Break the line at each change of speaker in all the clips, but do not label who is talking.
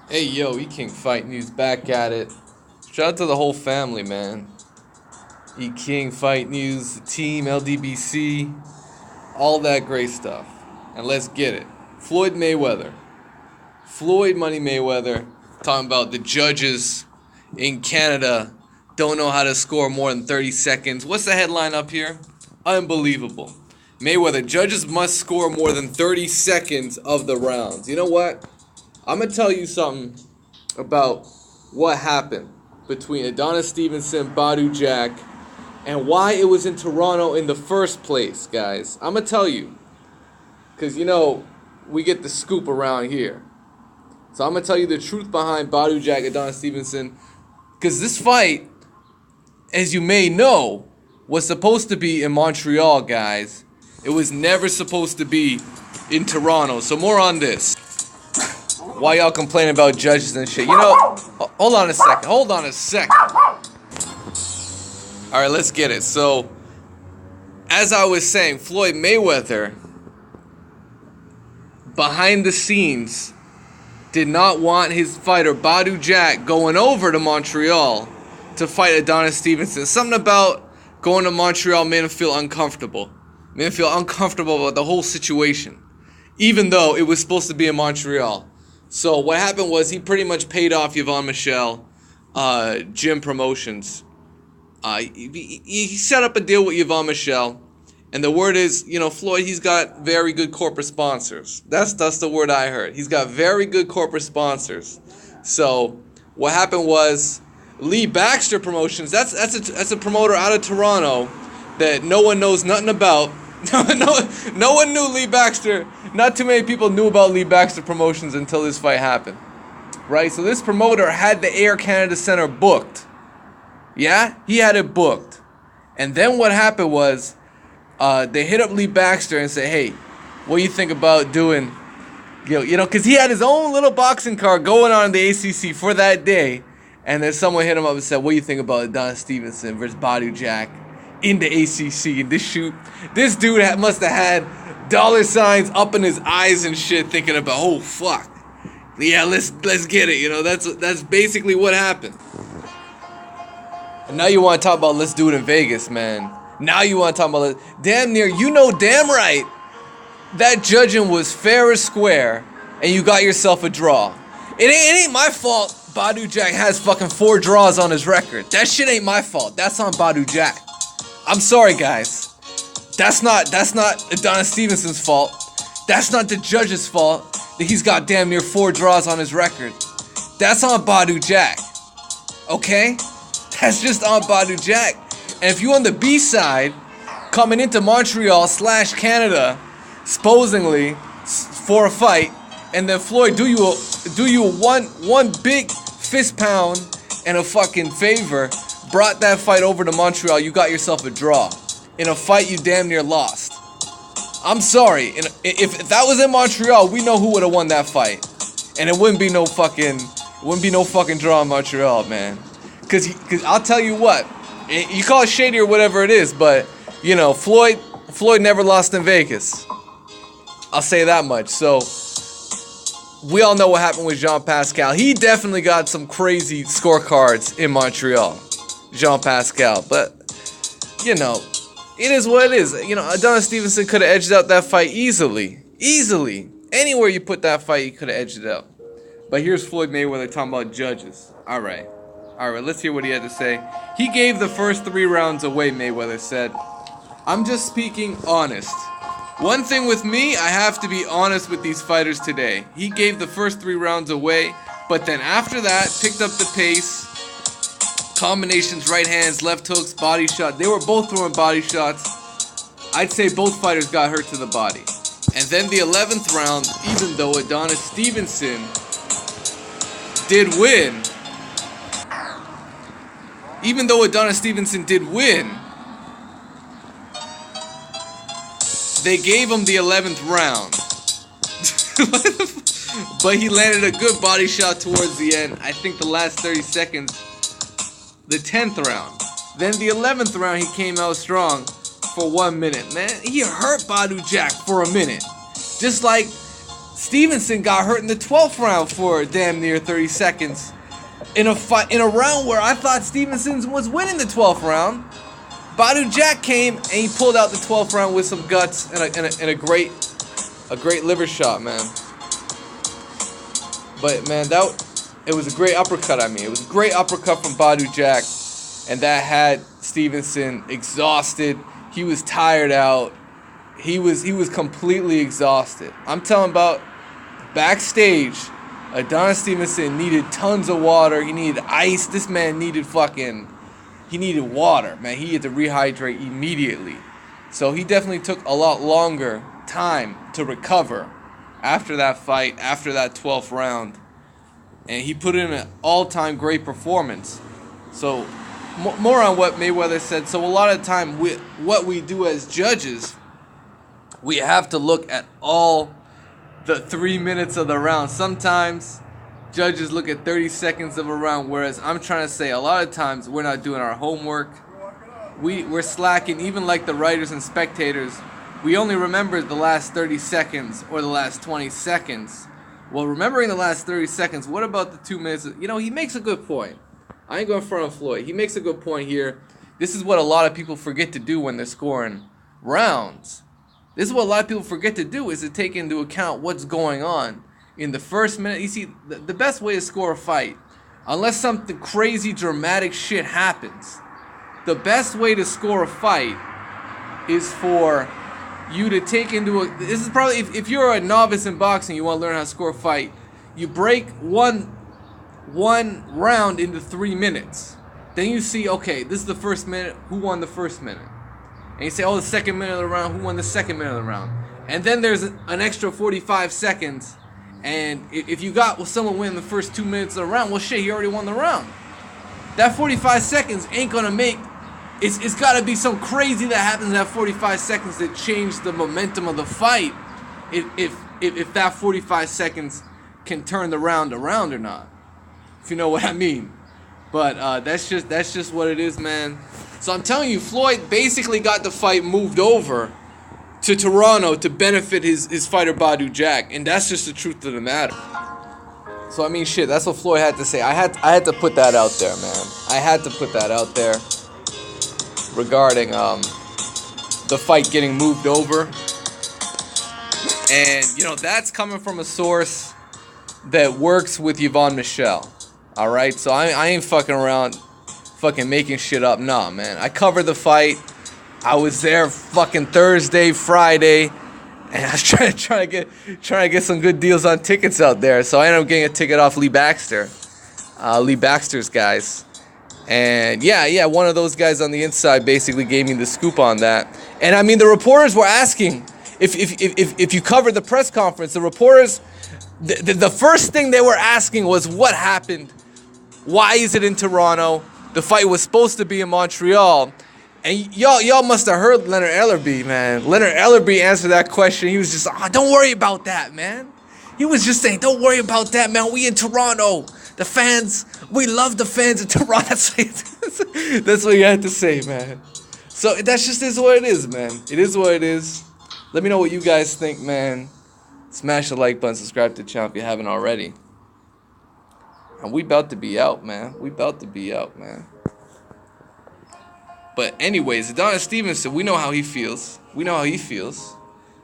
Hey yo, E-King Fight News back at it. Shout out to the whole family, man. E-King Fight News, the team, LDBC, all that great stuff. And let's get it. Floyd Mayweather. Floyd Money Mayweather talking about the judges in Canada don't know how to score more than 30 seconds. What's the headline up here? Unbelievable. Mayweather, judges must score more than 30 seconds of the rounds. You know what? I'm going to tell you something about what happened between Adonis Stevenson, Badou Jack, and why it was in Toronto in the first place, guys. I'm going to tell you. Because, you know, we get the scoop around here. So I'm going to tell you the truth behind Badou Jack, Adonis Stevenson. Because this fight, as you may know, was supposed to be in Montreal, guys. It was never supposed to be in Toronto. So more on this. Why y'all complaining about judges and shit? You know, hold on a second. Alright, let's get it. So, as I was saying, Floyd Mayweather, behind the scenes, did not want his fighter, Badou Jack, going over to Montreal to fight Adonis Stevenson. Something about going to Montreal made him feel uncomfortable. Made him feel uncomfortable about the whole situation. Even though it was supposed to be in Montreal. So what happened was he pretty much paid off Yvon Michel, Gym Promotions. He set up a deal with Yvon Michel, and the word is, you know, Floyd, he's got very good corporate sponsors. That's the word I heard. He's got very good corporate sponsors. So what happened was Lee Baxter Promotions. That's a promoter out of Toronto that no one knows nothing about. No one knew Lee Baxter. Not too many people knew about Lee Baxter Promotions until this fight happened. Right? So this promoter had the Air Canada Center booked. Yeah? He had it booked. And then what happened was they hit up Lee Baxter and said, hey, what do you think about doing, you know, because he had his own little boxing card going on in the ACC for that day. And then someone hit him up and said, what do you think about Adonis Stevenson versus Badou Jack in the ACC? And this dude must have had dollar signs up in his eyes and shit, thinking about, oh fuck, yeah, let's get it. You know, that's basically what happened. And now you want to talk about let's do it in Vegas, man. Now you want to talk about damn near, you know damn right that judging was fair and square, and you got yourself a draw. It ain't my fault. Badou Jack has fucking 4 draws on his record. That shit ain't my fault. That's on Badou Jack. I'm sorry, guys. That's not Adonis Stevenson's fault. That's not the judge's fault that he's got damn near 4 draws on his record. That's on Badou Jack. Okay? That's just on Badou Jack. And if you on the B side, coming into Montreal / Canada, supposedly for a fight, and then Floyd do you one big fist pound and a fucking favor, brought that fight over to Montreal, you got yourself a draw. In a fight you damn near lost. I'm sorry. If that was in Montreal, we know who would have won that fight. And it wouldn't be no fucking draw in Montreal, man. Cause I'll tell you what, you call it shady or whatever it is, but you know, Floyd never lost in Vegas. I'll say that much. So we all know what happened with Jean Pascal. He definitely got some crazy scorecards in Montreal. Jean Pascal, but you know, it is what it is. You know, Adonis Stevenson could have edged out that fight easily. Anywhere you put that fight, he could have edged it out. But here's Floyd Mayweather talking about judges. All right, let's hear what he had to say. He gave the first 3 rounds away, Mayweather said. I'm just speaking honest. One thing with me, I have to be honest with these fighters today. He gave the first 3 rounds away, but then after that, picked up the pace. Combinations, right hands, left hooks, body shots. They were both throwing body shots. I'd say both fighters got hurt to the body. And then the 11th round, even though Adonis Stevenson did win, they gave him the 11th round. But he landed a good body shot towards the end. I think the last 30 seconds. The 10th round. Then the 11th round, he came out strong for 1 minute. Man, he hurt Badou Jack for a minute. Just like Stevenson got hurt in the 12th round for damn near 30 seconds. In a round where I thought Stevenson was winning the 12th round. Badou Jack came and he pulled out the 12th round with some guts and a great liver shot, man. But man, it was a great uppercut. I mean, it was a great uppercut from Badou Jack, and that had Stevenson exhausted. He was tired out. He was completely exhausted. I'm telling about backstage. Adonis Stevenson needed tons of water. He needed ice. This man needed he needed water, man. He had to rehydrate immediately. So he definitely took a lot longer time to recover after that fight, after that 12th round. And he put in an all-time great performance. So more on what Mayweather said. So a lot of the time, what we do as judges, we have to look at all the 3 minutes of the round. Sometimes judges look at 30 seconds of a round, whereas I'm trying to say a lot of times we're not doing our homework. We're slacking, even like the writers and spectators. We only remember the last 30 seconds or the last 20 seconds. Well, remembering the last 30 seconds, what about the 2 minutes? You know, he makes a good point. I ain't going in front of Floyd. He makes a good point here. This is what a lot of people forget to do when they're scoring rounds. This is what a lot of people forget to do, is to take into account what's going on in the first minute. You see, the best way to score a fight, unless something crazy dramatic shit happens, the best way to score a fight is for you to take into this is probably, if you're a novice in boxing, you want to learn how to score a fight, you break one round into 3 minutes. Then you see, okay, this is the first minute, who won the first minute? And you say, oh, the second minute of the round, who won the second minute of the round? And then there's an extra 45 seconds, and if you got someone win the first 2 minutes of the round, well, shit, he already won the round. That 45 seconds ain't gonna make, it's gotta be some crazy that happens in that 45 seconds that change the momentum of the fight, if that 45 seconds can turn the round around or not, if you know what I mean. But that's just what it is, man. So I'm telling you, Floyd basically got the fight moved over to Toronto to benefit his fighter Badou Jack, and that's just the truth of the matter. So I mean, shit, that's what Floyd had to say. I had to put that out there, man. I had to put that out there regarding the fight getting moved over, and you know that's coming from a source that works with Yvonne Michelle. All right, so I ain't fucking around, fucking making shit up. Nah, man. I covered the fight. I was there fucking Thursday, Friday, and I was trying to get some good deals on tickets out there. So I ended up getting a ticket off Lee Baxter's guys. And yeah, one of those guys on the inside basically gave me the scoop on that. And I mean, the reporters were asking if you covered the press conference. The reporters, the first thing they were asking was what happened. Why is it in Toronto? The fight was supposed to be in Montreal. And y'all must have heard Leonard Ellerby, man. Leonard Ellerby answered that question. He was just, don't worry about that, man. He was just saying, don't worry about that, man. We in Toronto. The fans, we love the fans in Toronto. That's what you had to say, man. So that's just is what it is, man. It is what it is. Let me know what you guys think, man. Smash the like button, subscribe to the channel if you haven't already. And we about to be out, man. But anyways, Adonis Stevenson, we know how he feels.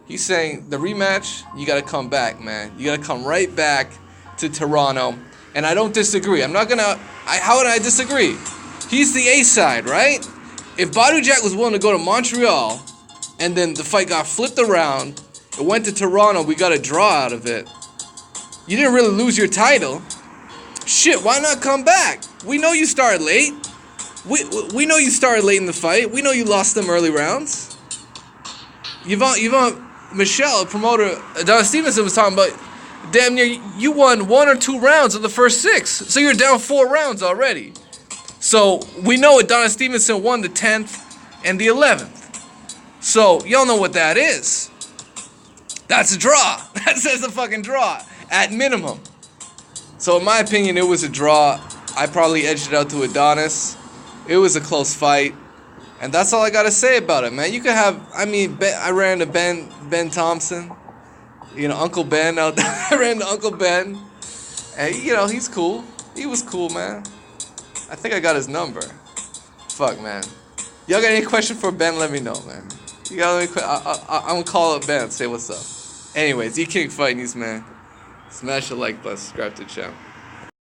He's saying the rematch, you got to come back, man. You got to come right back to Toronto. And I don't disagree. How would I disagree? He's the A side, right? If Badou Jack was willing to go to Montreal and then the fight got flipped around, it went to Toronto, we got a draw out of it, you didn't really lose your title. Shit, why not come back? We know you started late. We know you started late in the fight. We know you lost them early rounds. Yvonne Michelle, promoter, Adonis Stevenson was talking about, damn near you won 1 or 2 rounds of the first 6. So you're down 4 rounds already. So we know Adonis Stevenson won the 10th and the 11th. So y'all know what that is. That's a draw. That's a fucking draw at minimum. So in my opinion, it was a draw. I probably edged it out to Adonis. It was a close fight. And that's all I got to say about it, man. You could have, I ran to Ben Thompson. You know, Uncle Ben out there. I ran into Uncle Ben. And, you know, he's cool. He was cool, man. I think I got his number. Fuck, man. Y'all got any question for Ben? Let me know, man. You got any I'm gonna call up Ben and say what's up. Anyways, E King Fight News, man. Smash the like button, subscribe to the channel.